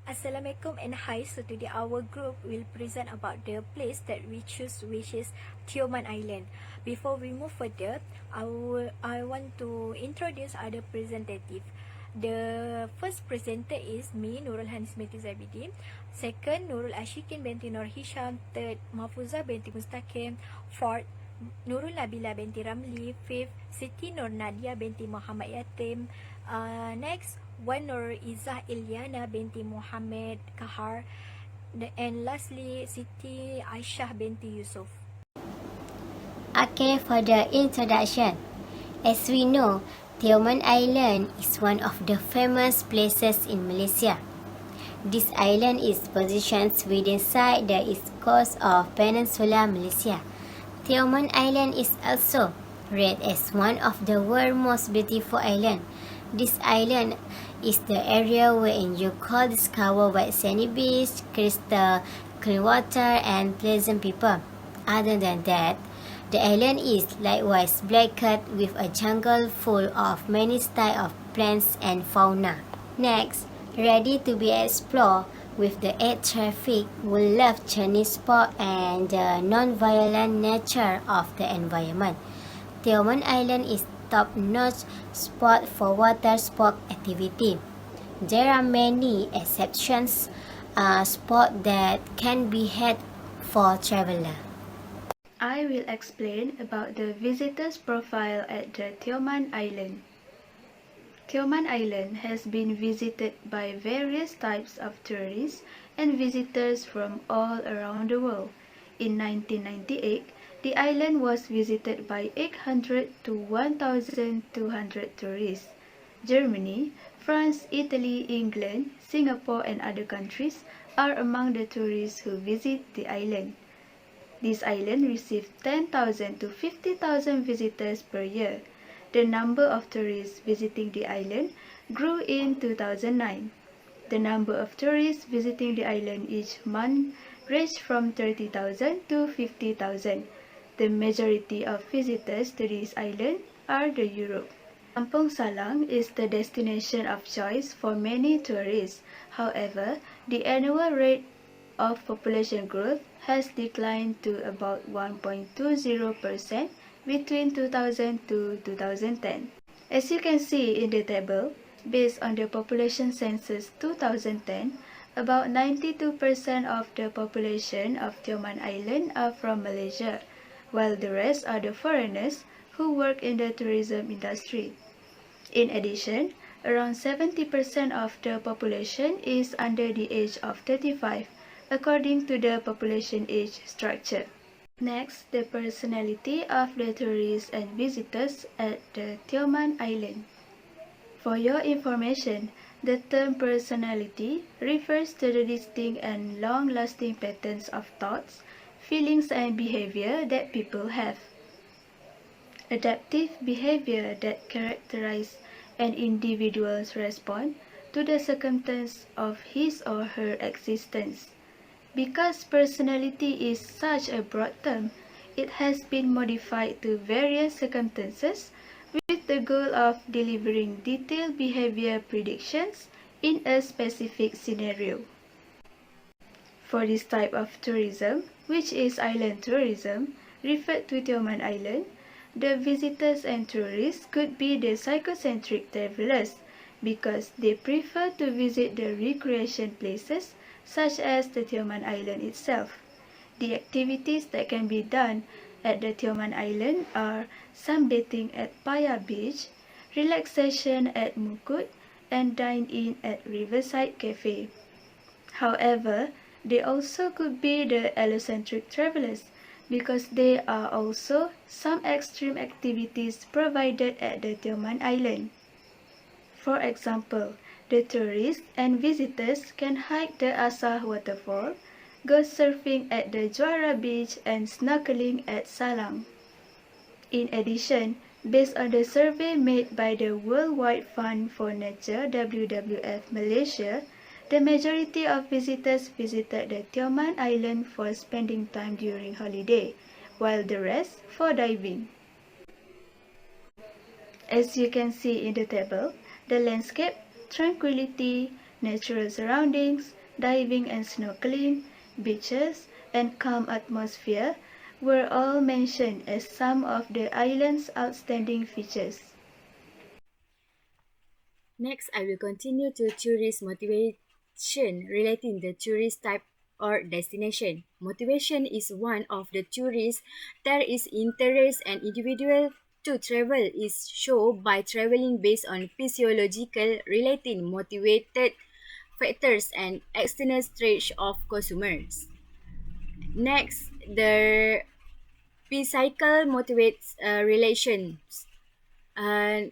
Assalamualaikum and hi. So today our group will present about the place that we choose, which is Tioman Island. Before we move further, I want to introduce other representative. The first presenter is me, NURUL HANIS binti ZABIDI. Second, NURUL ASHIKIN binti HISHAM. Third, MAHFUZAH binti MOSTAKIM. Fourth, NURUL NABILAH binti RAMLEE. Fifth, SITI NORNADIA binti MOHAMED YATIM. Next, one NURUL Izzah Ilyana binti MOHAMED KAHAR. And lastly, SITI AISHAH binti YUSOFF. Okay, for the introduction. As we know, Tioman Island is one of the famous places in Malaysia. This island is positioned within the east coast of Peninsula Malaysia. Tioman Island is also rated as one of the world's most beautiful islands. This island is the area wherein you could discover white sandy beach, crystal clear water, and pleasant people. Other than that, the island is likewise blanketed with a jungle full of many styles of plants and fauna. Next, ready to be explored with the air traffic, will love journey sport and the non-violent nature of the environment. Tioman Island is top-notch spot for water sport activity. There are many exceptions spot that can be had for traveler. I will explain about the visitors profile at the Tioman Island. Tioman Island has been visited by various types of tourists and visitors from all around the world. In 1998, the island was visited by 800 to 1,200 tourists. Germany, France, Italy, England, Singapore and other countries are among the tourists who visit the island. This island received 10,000 to 50,000 visitors per year. The number of tourists visiting the island grew in 2009. The number of tourists visiting the island each month ranged from 30,000 to 50,000. The majority of visitors to this island are the Europe. Kampung Salang is the destination of choice for many tourists. However, the annual rate of population growth has declined to about 1.20% between 2000 to 2010. As you can see in the table, based on the population census 2010, about 92% of the population of Tioman Island are from Malaysia, while the rest are the foreigners who work in the tourism industry. In addition, around 70% of the population is under the age of 35, according to the population age structure. Next, the personality of the tourists and visitors at the Tioman Island. For your information, the term personality refers to the distinct and long-lasting patterns of thoughts, feelings and behavior that people have. Adaptive behavior that characterize an individual's response to the circumstance of his or her existence. Because personality is such a broad term, it has been modified to various circumstances with the goal of delivering detailed behavior predictions in a specific scenario. For this type of tourism, which is island tourism, referred to Tioman Island, the visitors and tourists could be the psychocentric travelers because they prefer to visit the recreation places such as the Tioman Island itself. The activities that can be done at the Tioman Island are sunbathing at Paya Beach, relaxation at Mukut, and dine-in at Riverside Cafe. However, they also could be the allocentric travelers because there are also some extreme activities provided at the Tioman Island. For example, the tourists and visitors can hike the ASHIKIN waterfall, go surfing at the Juara Beach and snorkeling at Salang. In addition, based on the survey made by the Worldwide Fund for Nature WWF Malaysia, the majority of visitors visited the Tioman Island for spending time during holiday, while the rest for diving. As you can see in the table, the landscape, tranquility, natural surroundings, diving and snorkeling, beaches, and calm atmosphere were all mentioned as some of the island's outstanding features. Next, I will continue to tourist motivation relating the tourist type or destination. Motivation is one of the tourists. There is interest and individual to travel is shown by traveling based on physiological relating motivated factors and external traits of consumers. Next, the psychical motivates relations. And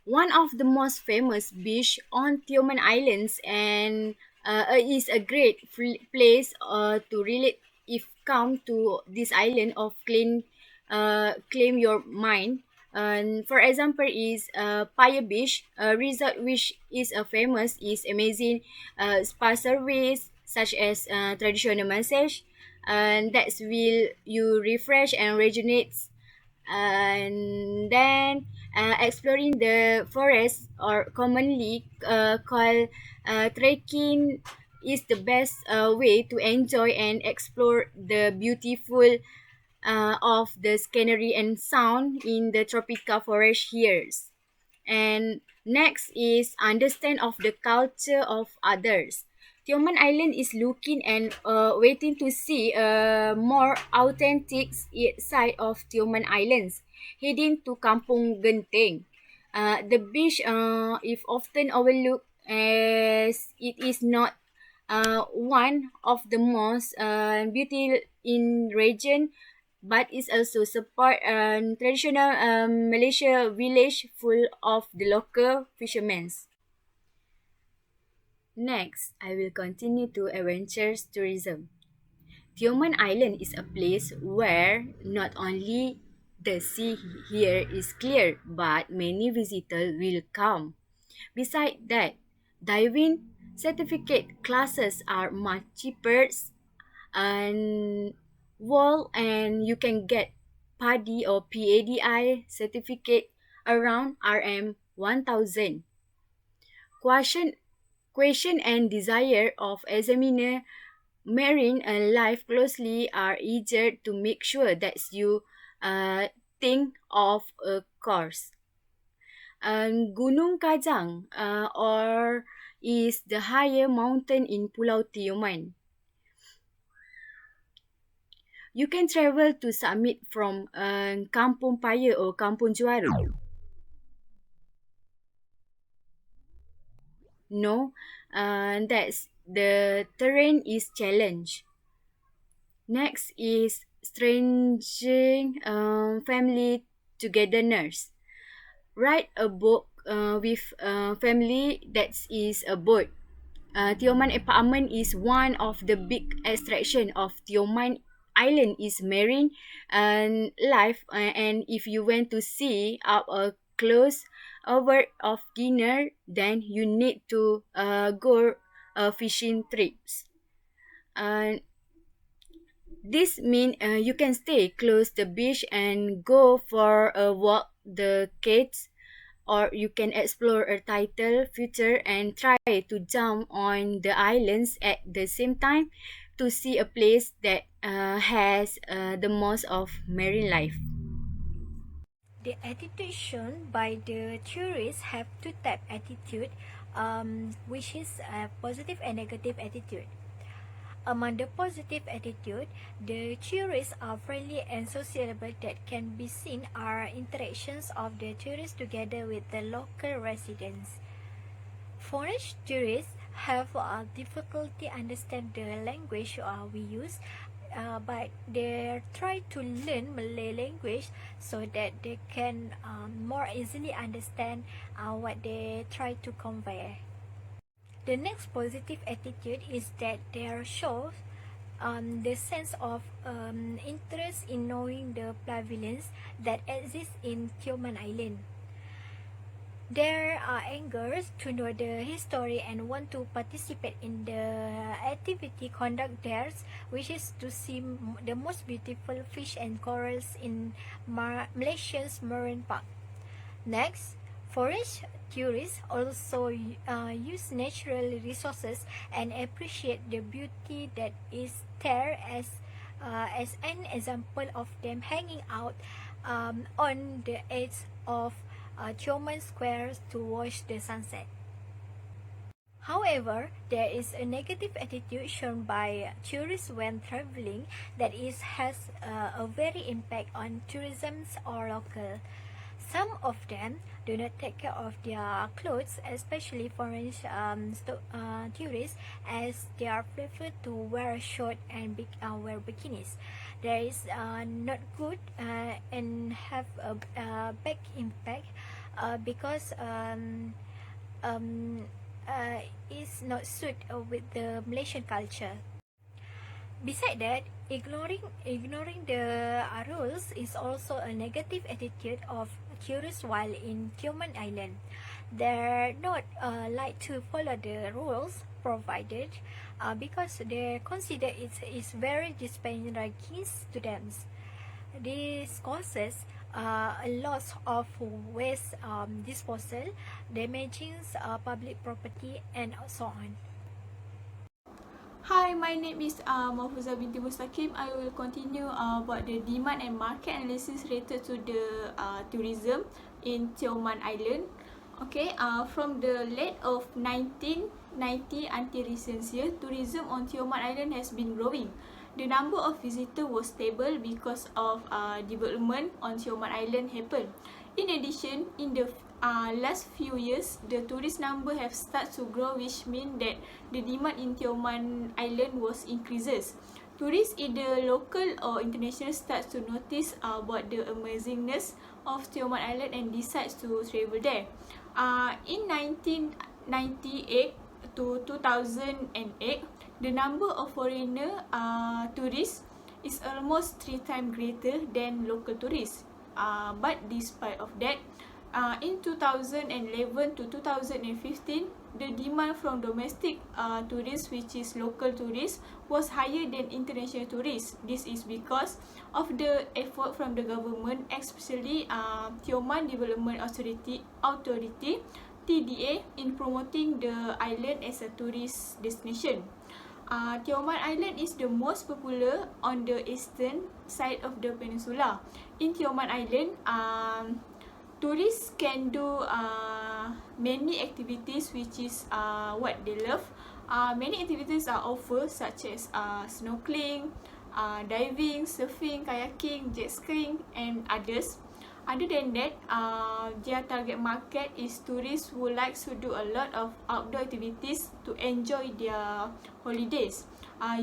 one of the most famous beach on Tioman Islands and is a great place to relate if come to this island of claim your mind. And for example, is Paya Beach resort, which is famous, is amazing spa service such as traditional massage, and that will you refresh and rejuvenate. And then exploring the forest, or commonly called trekking, is the best way to enjoy and explore the beautiful of the scenery and sound in the tropical forest here. And next is understand of the culture of others. Tioman Island is looking and waiting to see a more authentic side of Tioman Islands, heading to Kampung Genting. The beach, if often overlooked, as it is not one of the most beautiful in region, but is also support traditional Malaysia village full of the local fishermen. Next, I will continue to adventures tourism. Tioman Island is a place where not only the sea here is clear, but many visitors will come. Besides that, diving certificate classes are much cheaper and and you can get PADI or PADI certificate around RM 1000. Question and desire of examiner marine and life closely are eager to make sure that you think of a course. Gunung Kajang or is the higher mountain in Pulau Tioman. You can travel to summit from Kampung Paya or Kampung Juara. No, that's the terrain is challenge. Next is strengthening family togetherness. Write a book with family that is a boat. Tioman apartment is one of the big attraction of Tioman Island is marine and life. And if you want to see up a close over of dinner, then you need to go fishing trips. And this means you can stay close the beach and go for a walk the kids, or you can explore a title future and try to jump on the islands at the same time to see a place that has the most of marine life. The attitude shown by the tourists have two type attitude, which is a positive and negative attitude. Among the positive attitude, the tourists are friendly and sociable. That can be seen are interactions of the tourists together with the local residents. Foreign tourists have difficulty understand the language we use, but they try to learn Malay language so that they can more easily understand what they try to convey. The next positive attitude is that there shows the sense of interest in knowing the pavilions that exist in Tioman Island. There are angers to know the history and want to participate in the activity conduct there, which is to see the most beautiful fish and corals in Malaysia's marine park. Next, foreign Tourists also use natural resources and appreciate the beauty that is there, as an example of them hanging out on the edge of Tioman Square to watch the sunset. However, there is a negative attitude shown by tourists when traveling that has a very impact on tourism or local. Some of them do not take care of their clothes, especially foreign tourists, as they are preferred to wear short and wear bikinis. There is not good and have a big impact because is not suit with the Malaysian culture. Besides that, ignoring the rules is also a negative attitude of tourists while in Tioman Island. They're not like to follow the rules provided because they consider it is very disadvantageous to them. This causes a loss of waste disposal, damaging public property, and so on. Hi, my name is MAHFUZAH binti MOSTAKIM. I will continue about the demand and market analysis related to the tourism in Tioman Island. Okay, from the late of 1990 until recent years, tourism on Tioman Island has been growing. The number of visitors was stable because of development on Tioman Island happened. In addition, in the last few years, the tourist number have started to grow, which means that the demand in Tioman Island was increases. Tourists, either local or international, start to notice about the amazingness of Tioman Island and decides to travel there. In 1998 to 2008, the number of foreigner tourists is almost 3 times greater than local tourists. But despite of that, in 2011 to 2015, the demand from domestic tourists, which is local tourists, was higher than international tourists. This is because of the effort from the government, especially Tioman Development Authority TDA, in promoting the island as a tourist destination. Tioman Island is the most popular on the eastern side of the peninsula. In Tioman Island, tourists can do many activities, which is what they love. Many activities are offered, such as snorkeling, diving, surfing, kayaking, jet skiing, and others. Other than that, their target market is tourists who like to do a lot of outdoor activities to enjoy their holidays.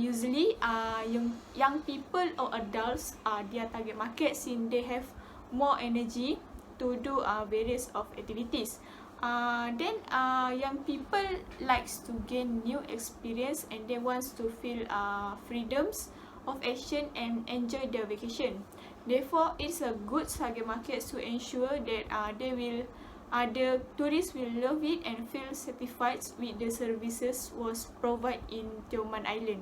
Usually, young people or adults are their target market, since they have more energy to do various of activities. Then young people likes to gain new experience and they wants to feel freedoms of action and enjoy their vacation. Therefore, it's a good target market to ensure that the tourists will love it and feel satisfied with the services was provided in Tioman Island.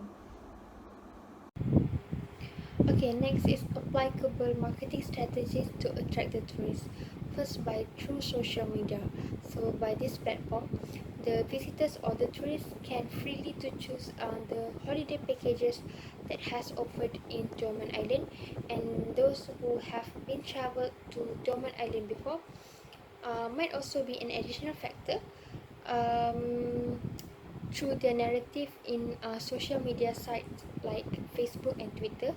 Okay, next is applicable marketing strategies to attract the tourists. First, through social media. So by this platform, the visitors or the tourists can freely to choose the holiday packages that has offered in Tioman Island, and those who have been traveled to Tioman Island before might also be an additional factor through the narrative in social media sites like Facebook and Twitter.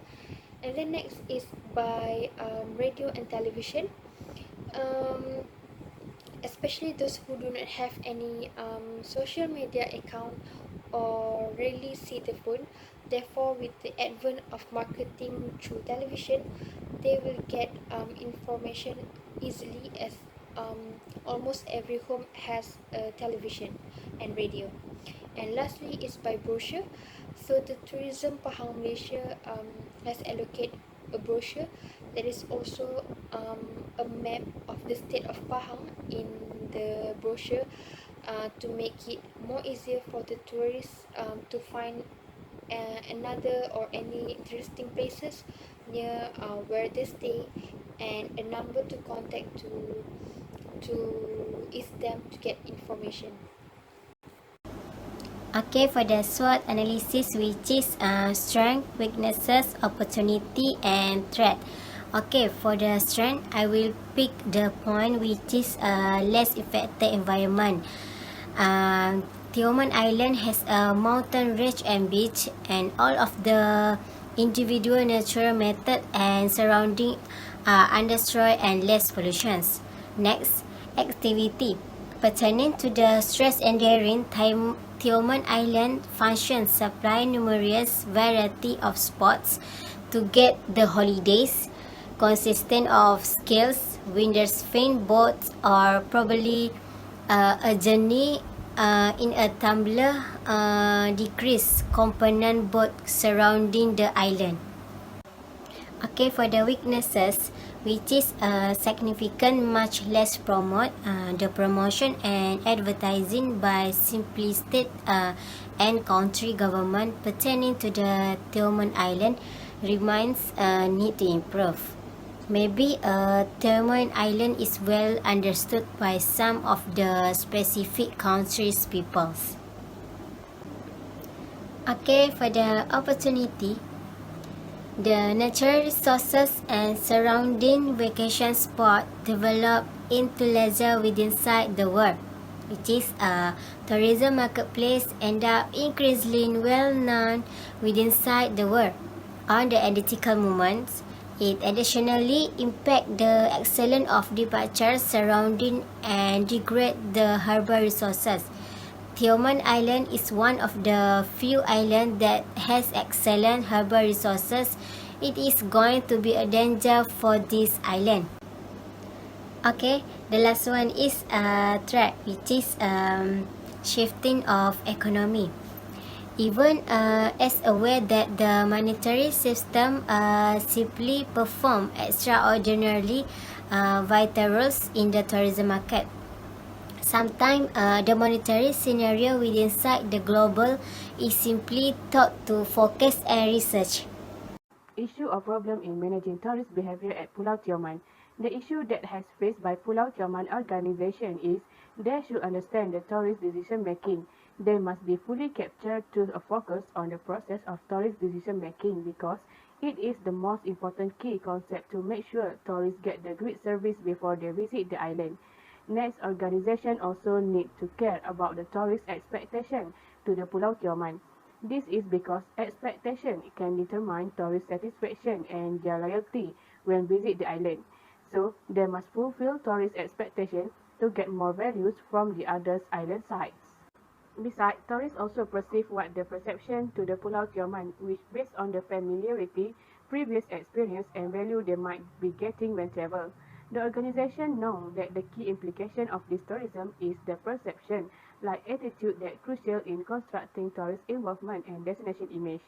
And then next is by radio and television, especially those who do not have any social media account or rarely see the phone. Therefore, with the advent of marketing through television, they will get information easily, as almost every home has a television and radio. And lastly is by brochure. So the Tourism Pahang Malaysia has allocated a brochure that is also a map of the state of Pahang in the brochure to make it more easier for the tourists to find another or any interesting places near where they stay, and a number to contact to use them to get information. Okay, for the SWOT analysis, which is strength, weaknesses, opportunity, and threat. Okay, for the strength, I will pick the point which is less affected environment. Tioman Island has a mountain range and beach, and all of the individual natural method and surrounding are undestroyed and less pollutions. Next, activity. Pertaining to the stress enduring, Tioman Island functions supply numerous variety of spots to get the holidays, consisting of skills, windsurfing boats, or probably a journey in a tumbler decrease component boat surrounding the island. Okay, for the weaknesses, which is significant, much less promote the promotion and advertising by simplistic and country government pertaining to the Tioman Island remains need to improve. Maybe Tioman Island is well understood by some of the specific countries' peoples. Okay, for the opportunity, the natural resources and surrounding vacation spot develop into leisure within the world, which is a tourism marketplace end up increasingly well known within the world. On the ethical movements, it additionally impact the excellence of departures surrounding and degrade the harbour resources. Tioman Island is one of the few islands that has excellent harbour resources. It is going to be a danger for this island. Okay, the last one is threat, which is shifting of economy. Even as aware that the monetary system simply perform extraordinarily vital roles in the tourism market. Sometimes the monetary scenario within the global is simply thought to focus and research. Issue or problem in managing tourist behavior at Pulau Tioman. The issue that has faced by Pulau Tioman organization is they should understand the tourist decision making. They must be fully captured to focus on the process of tourist decision making because it is the most important key concept to make sure tourists get the great service before they visit the island. Next, organization also need to care about the tourist expectation to the Pulau Tioman. This is because expectation can determine tourist satisfaction and their loyalty when visit the island. So, they must fulfill tourist expectation to get more values from the other island sites. Besides, tourists also perceive what the perception to the Pulau Tioman, which based on the familiarity, previous experience and value they might be getting when travel. The organization know that the key implication of this tourism is the perception, like attitude that crucial in constructing tourist involvement and destination image.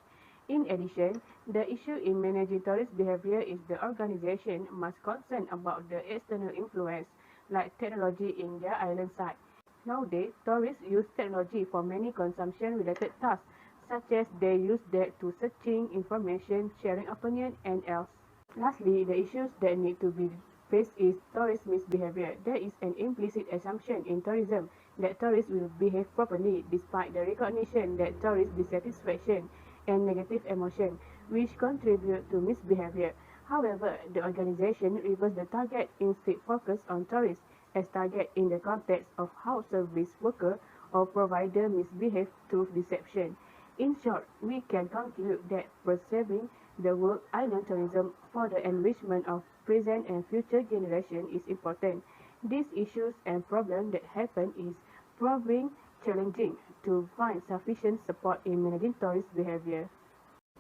In addition, the issue in managing tourist behavior is the organization must concern about the external influence, like technology in their island site. Nowadays, tourists use technology for many consumption-related tasks, such as they use that to searching information, sharing opinion, and else. Lastly, the issues that need to be faced is tourist misbehavior. There is an implicit assumption in tourism that tourists will behave properly despite the recognition that tourist dissatisfaction and negative emotion, which contribute to misbehavior. However, the organization reversed the target instead focus on tourists as target in the context of how service worker or provider misbehave through deception. In short, we can conclude that preserving the world island tourism for the enrichment of present and future generation is important. These issues and problems that happen is proving challenging to find sufficient support in managing tourist behavior.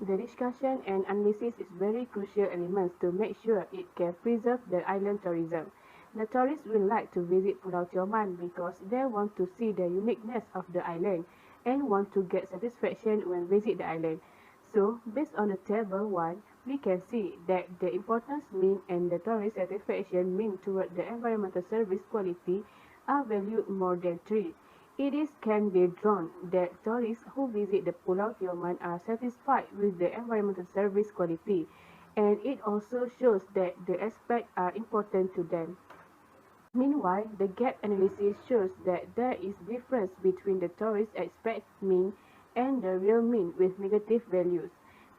The discussion and analysis is very crucial elements to make sure it can preserve the island tourism. The tourists will like to visit Pulau Tioman because they want to see the uniqueness of the island and want to get satisfaction when visit the island. So, based on the table 1, we can see that the importance mean and the tourist satisfaction mean toward the environmental service quality are valued more than 3. It is can be drawn that tourists who visit the Pulau Tioman are satisfied with the environmental service quality, and it also shows that the aspects are important to them. Meanwhile, the gap analysis shows that there is difference between the tourist expect mean and the real mean with negative values.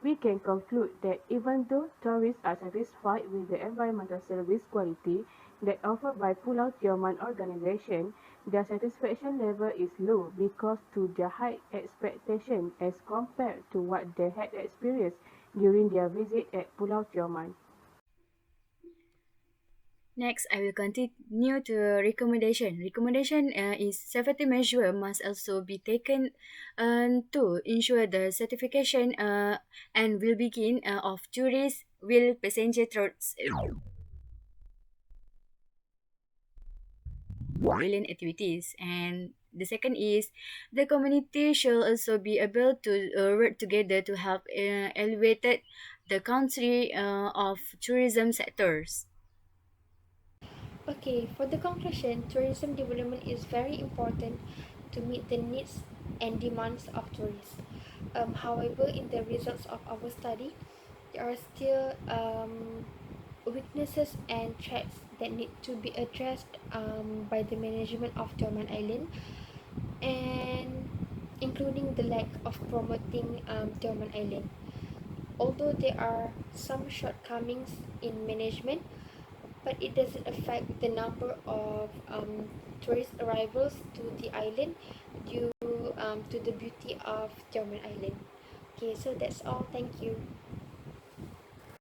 We can conclude that even though tourists are satisfied with the environmental service quality that offered by Pulau Tioman organization, their satisfaction level is low because to their high expectation as compared to what they had experienced during their visit at Pulau Tioman. Next, I will continue to recommendation. Recommendation is safety measure must also be taken to ensure the certification and will begin of tourist will passenger throats alien activities. And the second is the community should also be able to work together to help elevate the country of tourism sectors. Okay, for the conclusion, tourism development is very important to meet the needs and demands of tourists. However, in the results of our study, there are still weaknesses and threats that need to be addressed by the management of Tioman Island, and including the lack of promoting Tioman Island. Although there are some shortcomings in management, but it doesn't affect the number of tourist arrivals to the island due to the beauty of Tioman Island. Okay, so that's all. Thank you.